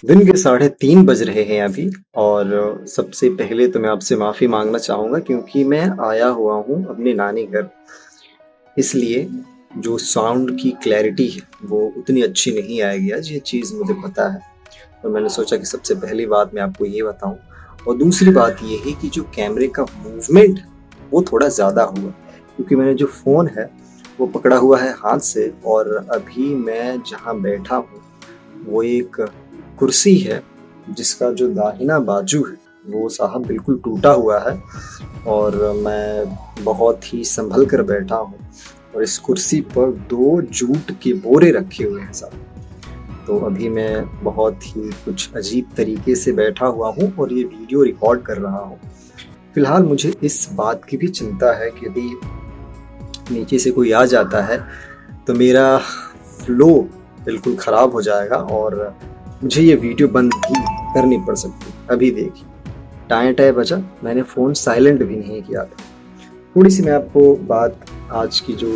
दिन के 3:30 बज रहे हैं अभी। और सबसे पहले तो मैं आपसे माफ़ी मांगना चाहूँगा क्योंकि मैं आया हुआ हूँ अपने नानी घर। इसलिए जो साउंड की क्लैरिटी है वो उतनी अच्छी नहीं आएगी आज, ये चीज़ मुझे पता है। तो मैंने सोचा कि सबसे पहली बात मैं आपको ये बताऊँ। और दूसरी बात ये है कि जो कैमरे का मूवमेंट वो थोड़ा ज़्यादा हुआ, क्योंकि मैंने जो फ़ोन है वो पकड़ा हुआ है हाथ से, और अभी मैं जहाँ बैठा हूँ वो एक कुर्सी है जिसका जो दाहिना बाजू है वो साहब बिल्कुल टूटा हुआ है। और मैं बहुत ही संभल कर बैठा हूँ, और इस कुर्सी पर 2 जूट के बोरे रखे हुए हैं साहब। तो अभी मैं बहुत ही कुछ अजीब तरीके से बैठा हुआ हूँ और ये वीडियो रिकॉर्ड कर रहा हूँ। फिलहाल मुझे इस बात की भी चिंता है कि यदि नीचे से कोई आ जाता है तो मेरा फ्लो बिल्कुल ख़राब हो जाएगा और मुझे ये वीडियो बंद भी करनी पड़ सकती है। अभी देखिए, टाएं टाएं बजा, मैंने फ़ोन साइलेंट भी नहीं किया था। थोड़ी सी मैं आपको बात, आज की जो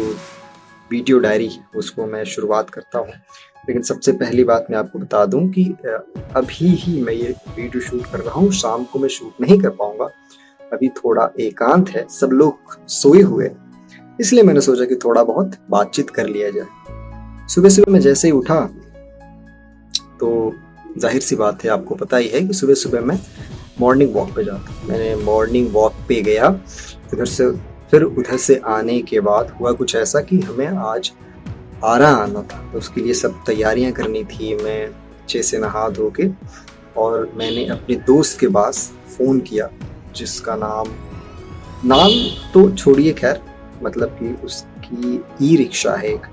वीडियो डायरी उसको मैं शुरुआत करता हूँ। लेकिन सबसे पहली बात मैं आपको बता दूं कि अभी ही मैं ये वीडियो शूट कर रहा हूँ, शाम को मैं शूट नहीं कर पाऊंगा। अभी थोड़ा एकांत है, सब लोग सोए हुए, इसलिए मैंने सोचा कि थोड़ा बहुत बातचीत कर लिया जाए। सुबह सुबह मैं जैसे ही उठा तो जाहिर सी बात है, आपको पता ही है कि सुबह सुबह मैं मॉर्निंग वॉक पे जाता हूँ। मैंने मॉर्निंग वॉक पे गया उधर से, फिर उधर से आने के बाद हुआ कुछ ऐसा कि हमें आज आरा आना था, तो उसके लिए सब तैयारियां करनी थी। मैं अच्छे से नहा धो के, और मैंने अपने दोस्त के पास फ़ोन किया जिसका नाम नाम तो छोड़िए, खैर मतलब कि उसकी ई रिक्शा है एक।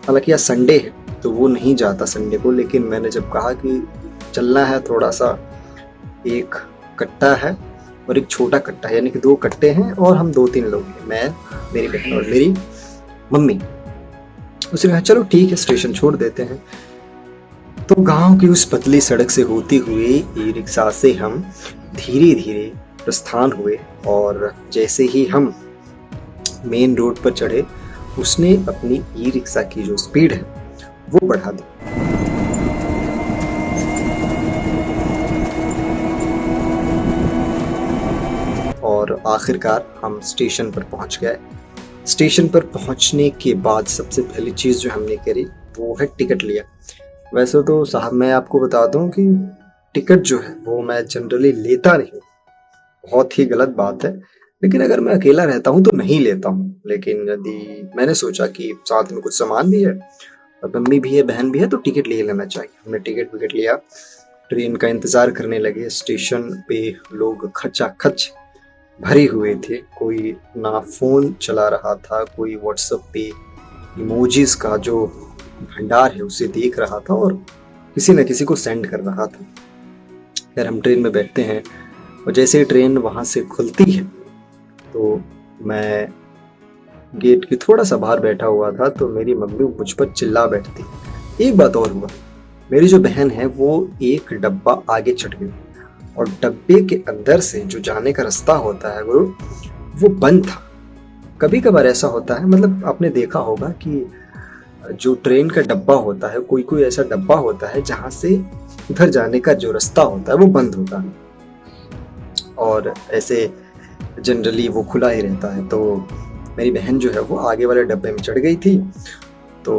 हालांकि आज संडे है तो वो नहीं जाता संडे को, लेकिन मैंने जब कहा कि चलना है थोड़ा सा, एक कट्टा है और एक छोटा कट्टा है, यानी कि 2 कट्टे हैं और हम 2-3 लोग हैं, मैं, मेरी बहन और मेरी मम्मी। उसने कहा चलो ठीक है, स्टेशन छोड़ देते हैं। तो गांव की उस पतली सड़क से होती हुई ई रिक्शा से हम धीरे धीरे प्रस्थान हुए, और जैसे ही हम मेन रोड पर चढ़े उसने अपनी ई रिक्शा की जो स्पीड है वो बढ़ा दी। और आखिरकार हम स्टेशन पर पहुंच गए। स्टेशन पर पहुंचने के बाद सबसे पहली चीज़ जो हमने करी वो है टिकट लिया। वैसे तो साहब मैं आपको बता दूं कि टिकट जो है वो मैं जनरली लेता नहीं, बहुत ही गलत बात है। लेकिन अगर मैं अकेला रहता हूँ तो नहीं लेता हूँ, लेकिन यदि मैंने सोचा कि साथ में कुछ सामान भी है और मम्मी भी है, बहन भी है, तो टिकट ले लेना चाहिए। हमने टिकट विकट लिया, ट्रेन का इंतज़ार करने लगे। स्टेशन पे लोग खचाखच भरे हुए थे, कोई ना फ़ोन चला रहा था, कोई व्हाट्सएप पे इमोजीज का जो भंडार है उसे देख रहा था और किसी न किसी को सेंड कर रहा था। फिर हम ट्रेन में बैठते हैं और जैसे ही ट्रेन वहाँ से खुलती है तो मैं गेट के थोड़ा सा बाहर बैठा हुआ था, तो मेरी मम्मी मुझ पर चिल्ला बैठती। एक बात और हुआ, मेरी जो बहन है वो एक डब्बा आगे चढ़ गई, और डब्बे के अंदर से जो जाने का रास्ता होता है वो बंद था। कभी कभार ऐसा होता है, मतलब आपने देखा होगा कि जो ट्रेन का डब्बा होता है, कोई कोई ऐसा डब्बा होता है जहाँ से उधर जाने का जो रास्ता होता है वो बंद होता है, और ऐसे जनरली वो खुला ही रहता है। तो मेरी बहन जो है वो आगे वाले डब्बे में चढ़ गई थी। तो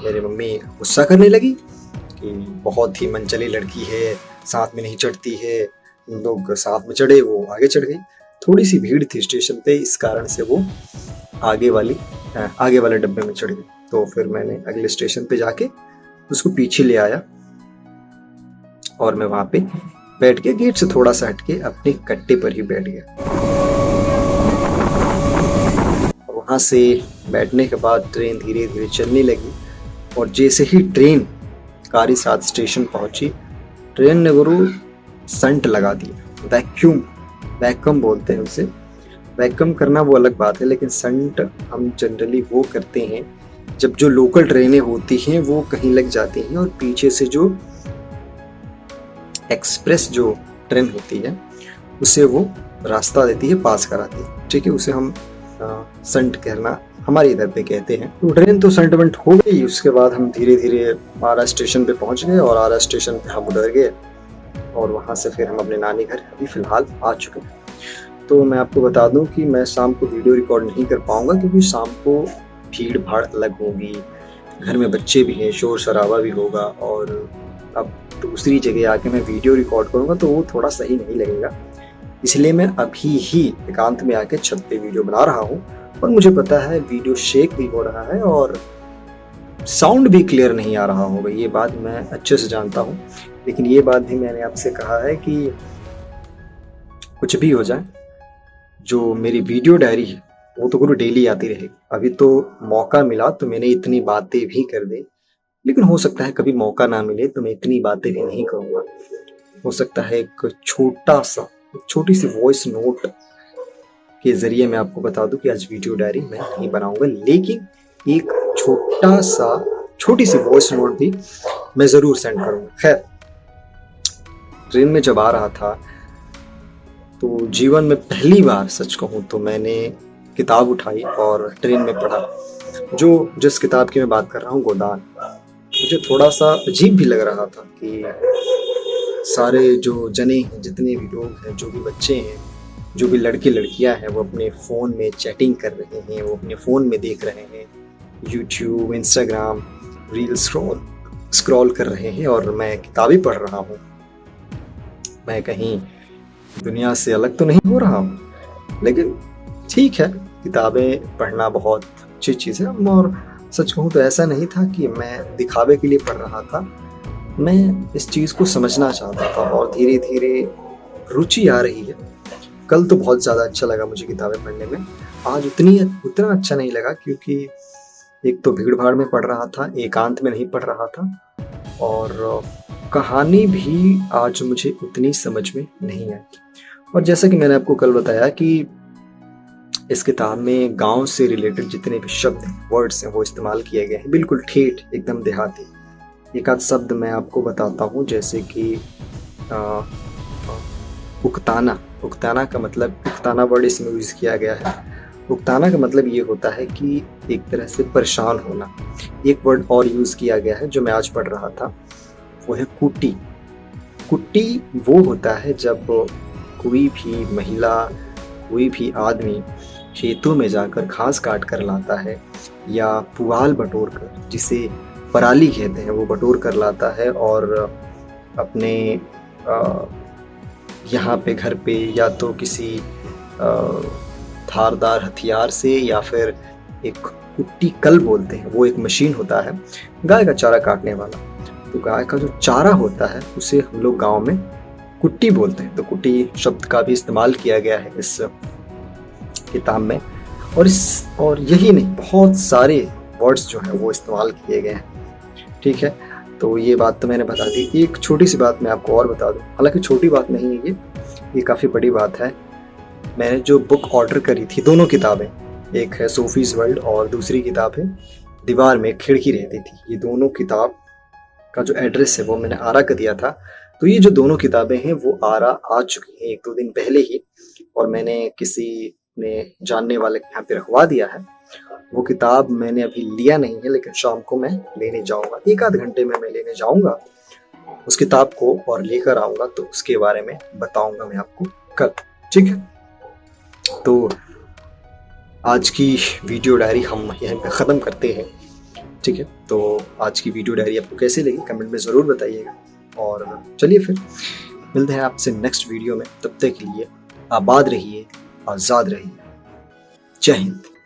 मेरी मम्मी गुस्सा करने लगी कि बहुत ही मनचली लड़की है, साथ में नहीं चढ़ती है, लोग साथ में चढ़े, वो आगे चढ़ गई। थोड़ी सी भीड़ थी स्टेशन पे, इस कारण से वो आगे वाले डब्बे में चढ़ गई। तो फिर मैंने अगले स्टेशन पे जाके उसको पीछे ले आया, और मैं वहां पे बैठ के गेट से थोड़ा सा हटके अपने कट्टे पर ही बैठ गया। वहां से बैठने के बाद ट्रेन धीरे धीरे चलने लगी, और जैसे ही ट्रेन कारी साथ स्टेशन पहुंची, ट्रेन ने गुरु संट लगा दिया। वैक्यूम बोलते हैं उसे। वैक्यूम करना वो अलग बात है, लेकिन संट हम जनरली वो करते हैं जब जो लोकल ट्रेनें होती हैं वो कहीं लग जाती हैं, और पीछे से जो एक्सप्रेस जो ट्रेन होती है उसे वो रास्ता देती है, पास कराती है। ठीक है, उसे हम संट कहना हमारे इधर पे कहते हैं। तो ट्रेन तो सेंटमेंट हो गई, उसके बाद हम धीरे धीरे आरा स्टेशन पे पहुंच गए और आरा स्टेशन पे हम उतर गए और वहाँ से फिर हम अपने नानी घर अभी फ़िलहाल आ चुके हैं। तो मैं आपको बता दूं कि मैं शाम को वीडियो रिकॉर्ड नहीं कर पाऊँगा क्योंकि शाम को भीड़-भाड़ अलग होगी, घर में बच्चे भी हैं, शोर-शराबा भी होगा और अब दूसरी जगह आके मैं वीडियो रिकॉर्ड करूँगा तो वो थोड़ा सही नहीं लगेगा। इसलिए मैं अभी ही एकांत में आके छत पे वीडियो बना रहा हूँ और मुझे पता है वीडियो शेक भी हो रहा है और साउंड भी क्लियर नहीं आ रहा होगा, ये बात मैं अच्छे से जानता हूँ। लेकिन ये बात भी मैंने आपसे कहा है कि कुछ भी हो जाए, जो मेरी वीडियो डायरी है वो तो गुरु डेली आती रहेगी। अभी तो मौका मिला तो मैंने इतनी बातें भी कर दी, लेकिन हो सकता है कभी मौका ना मिले तो मैं इतनी बातें भी नहीं करूँगा। हो सकता है एक छोटी सी वॉइस नोट के ज़रिए मैं आपको बता दूं कि आज वीडियो डायरी मैं नहीं बनाऊंगा, लेकिन एक छोटी सी वॉइस नोट भी मैं ज़रूर सेंड करूंगा। खैर, ट्रेन में जब आ रहा था तो जीवन में पहली बार सच कहूँ तो मैंने किताब उठाई और ट्रेन में पढ़ा। जिस किताब की मैं बात कर रहा हूँ, गोदान। मुझे थोड़ा सा अजीब भी लग रहा था कि सारे जो जने हैं, जितने भी लोग हैं, जो भी बच्चे हैं, जो भी लड़के लड़कियां हैं, वो अपने फ़ोन में चैटिंग कर रहे हैं, वो अपने फ़ोन में देख रहे हैं यूट्यूब, इंस्टाग्राम, रील स्क्रॉल कर रहे हैं और मैं किताबें पढ़ रहा हूँ। मैं कहीं दुनिया से अलग तो नहीं हो रहा हूँ, लेकिन ठीक है, किताबें पढ़ना बहुत अच्छी चीज़ है। और सच कहूँ तो ऐसा नहीं था कि मैं दिखावे के लिए पढ़ रहा था, मैं इस चीज़ को समझना चाहता था और धीरे धीरे रुचि आ रही है। कल तो बहुत ज़्यादा अच्छा लगा मुझे किताबें पढ़ने में, आज उतना अच्छा नहीं लगा क्योंकि एक तो भीड़ भाड़ में पढ़ रहा था, एकांत में नहीं पढ़ रहा था और कहानी भी आज मुझे उतनी समझ में नहीं आई। और जैसा कि मैंने आपको कल बताया कि इस किताब में गांव से रिलेटेड जितने भी शब्द हैं, वर्ड्स हैं, वो इस्तेमाल किए गए हैं, बिल्कुल ठेठ, एकदम देहाती। एक आध शब्द मैं आपको बताता हूँ, जैसे कि उकताना। उकताना का मतलब, उकताना वर्ड इसमें यूज किया गया है। उकताना का मतलब ये होता है कि एक तरह से परेशान होना। एक वर्ड और यूज किया गया है जो मैं आज पढ़ रहा था, वो है कुट्टी। कुट्टी वो होता है जब कोई भी महिला, कोई भी आदमी खेतों में जाकर घास काट कर लाता है या पुआल बटोर कर, जिसे पराली कहते हैं, वो बटोर कर लाता है और अपने यहाँ पे घर पे या तो किसी धारदार हथियार से या फिर एक कुट्टी कल बोलते हैं, वो एक मशीन होता है गाय का चारा काटने वाला। तो गाय का जो चारा होता है उसे हम लोग गांव में कुट्टी बोलते हैं। तो कुट्टी शब्द का भी इस्तेमाल किया गया है इस किताब में और यही नहीं, बहुत सारे वर्ड्स जो हैं वो इस्तेमाल किए गए हैं। ठीक है, तो ये बात तो मैंने बता दी। एक छोटी सी बात मैं आपको और बता दूं, हालांकि छोटी बात नहीं है ये काफ़ी बड़ी बात है। मैंने जो बुक ऑर्डर करी थी, दोनों किताबें, एक है सोफीज़ वर्ल्ड और दूसरी किताब है दीवार में खिड़की रहती थी। ये दोनों किताब का जो एड्रेस है वो मैंने आरा का दिया था। तो ये जो दोनों किताबें हैं वो आरा आ चुकी हैं 1-2 दिन पहले ही, और मैंने किसी ने जानने वाले के यहाँ पे रखवा दिया है। वो किताब मैंने अभी लिया नहीं है, लेकिन शाम को मैं लेने जाऊंगा, 1-आध घंटे में मैं लेने जाऊंगा उस किताब को और लेकर आऊंगा, तो उसके बारे में बताऊंगा मैं आपको कल। ठीक है, तो आज की वीडियो डायरी हम यहीं पे ख़त्म करते हैं। ठीक है, तो आज की वीडियो डायरी आपको कैसी लगी कमेंट में ज़रूर बताइएगा, और चलिए फिर मिलते हैं आपसे नेक्स्ट वीडियो में। तब तक के लिए आबाद रहिए, आज़ाद रहिए। जय हिंद।